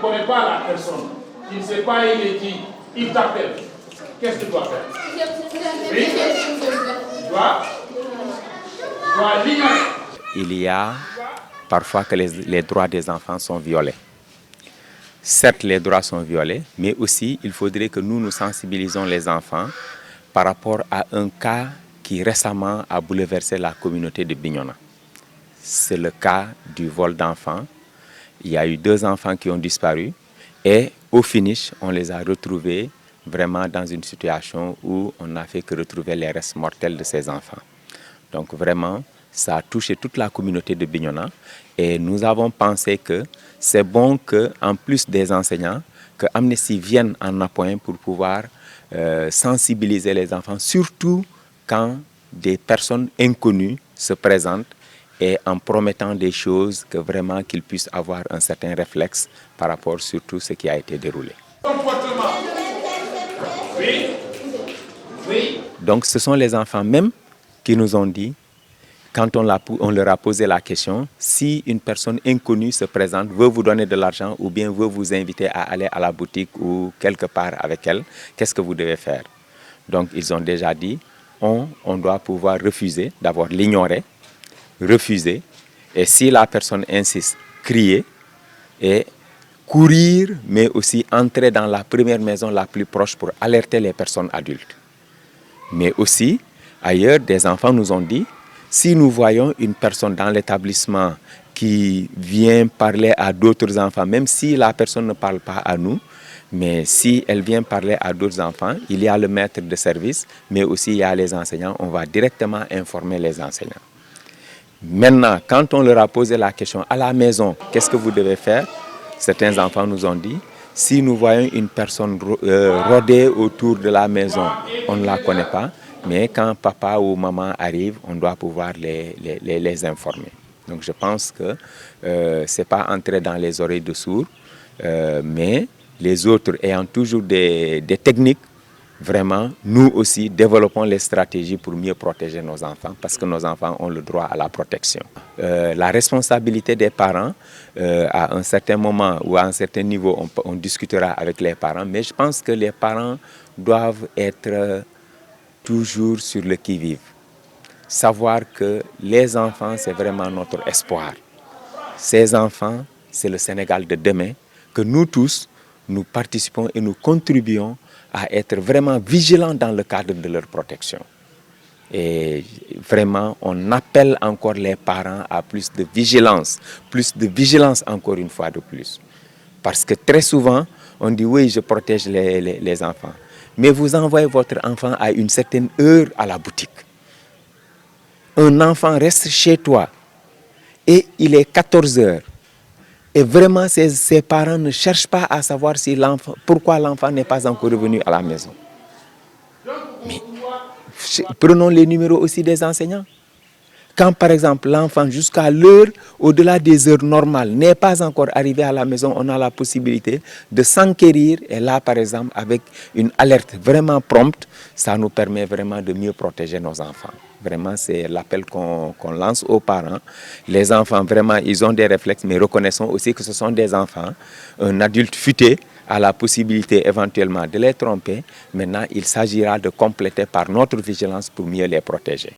connaît pas la personne, tu ne sais pas il est qui, il t'appelle, qu'est-ce que tu dois faire? Oui? Tu dois l'ignorer. Il y a parfois que les droits des enfants sont violés. Certes, les droits sont violés, mais aussi il faudrait que nous sensibilisons les enfants par rapport à un cas qui récemment a bouleversé la communauté de Bignona. C'est le cas du vol d'enfants. Il y a eu 2 enfants qui ont disparu et au finish, on les a retrouvés vraiment dans une situation où on n'a fait que retrouver les restes mortels de ces enfants. Donc vraiment, ça a touché toute la communauté de Bignona et nous avons pensé que c'est bon qu'en plus des enseignants, que Amnesty vienne en appoint pour pouvoir sensibiliser les enfants, surtout quand des personnes inconnues se présentent et en promettant des choses que vraiment qu'ils puissent avoir un certain réflexe par rapport surtout à ce qui a été déroulé. Oui. Oui. Donc ce sont les enfants même qui nous ont dit, quand on leur a posé la question, si une personne inconnue se présente, veut vous donner de l'argent ou bien veut vous inviter à aller à la boutique ou quelque part avec elle, qu'est-ce que vous devez faire? Donc ils ont déjà dit, on doit pouvoir refuser, d'abord l'ignorer, refuser, et si la personne insiste, crier et courir, mais aussi entrer dans la première maison la plus proche pour alerter les personnes adultes. Mais aussi, ailleurs, des enfants nous ont dit, si nous voyons une personne dans l'établissement qui vient parler à d'autres enfants, même si la personne ne parle pas à nous, mais si elle vient parler à d'autres enfants, il y a le maître de service, mais aussi il y a les enseignants, on va directement informer les enseignants. Maintenant, quand on leur a posé la question à la maison, qu'est-ce que vous devez faire? Certains enfants nous ont dit, si nous voyons une personne rôder autour de la maison, on ne la connaît pas, mais quand papa ou maman arrive, on doit pouvoir les informer. Donc je pense que ce n'est pas entrer dans les oreilles de sourds, mais les autres ayant toujours des techniques, vraiment, nous aussi développons les stratégies pour mieux protéger nos enfants parce que nos enfants ont le droit à la protection. La responsabilité des parents, à un certain moment ou à un certain niveau, on discutera avec les parents, mais je pense que les parents doivent être toujours sur le qui-vive. Savoir que les enfants, c'est vraiment notre espoir. Ces enfants, c'est le Sénégal de demain, que nous tous, nous participons et nous contribuons à être vraiment vigilants dans le cadre de leur protection. Et vraiment, on appelle encore les parents à plus de vigilance encore une fois de plus. Parce que très souvent, on dit oui, je protège les enfants. Mais vous envoyez votre enfant à une certaine heure à la boutique. Un enfant reste chez toi et il est 14 heures. Et vraiment, ses parents ne cherchent pas à savoir si pourquoi l'enfant n'est pas encore revenu à la maison. Mais prenons les numéros aussi des enseignants. Quand par exemple l'enfant jusqu'à l'heure, au-delà des heures normales, n'est pas encore arrivé à la maison, on a la possibilité de s'enquérir. Et là par exemple, avec une alerte vraiment prompte, ça nous permet vraiment de mieux protéger nos enfants. Vraiment, c'est l'appel qu'on lance aux parents. Les enfants, vraiment, ils ont des réflexes, mais reconnaissons aussi que ce sont des enfants. Un adulte futé a la possibilité éventuellement de les tromper. Maintenant, il s'agira de compléter par notre vigilance pour mieux les protéger.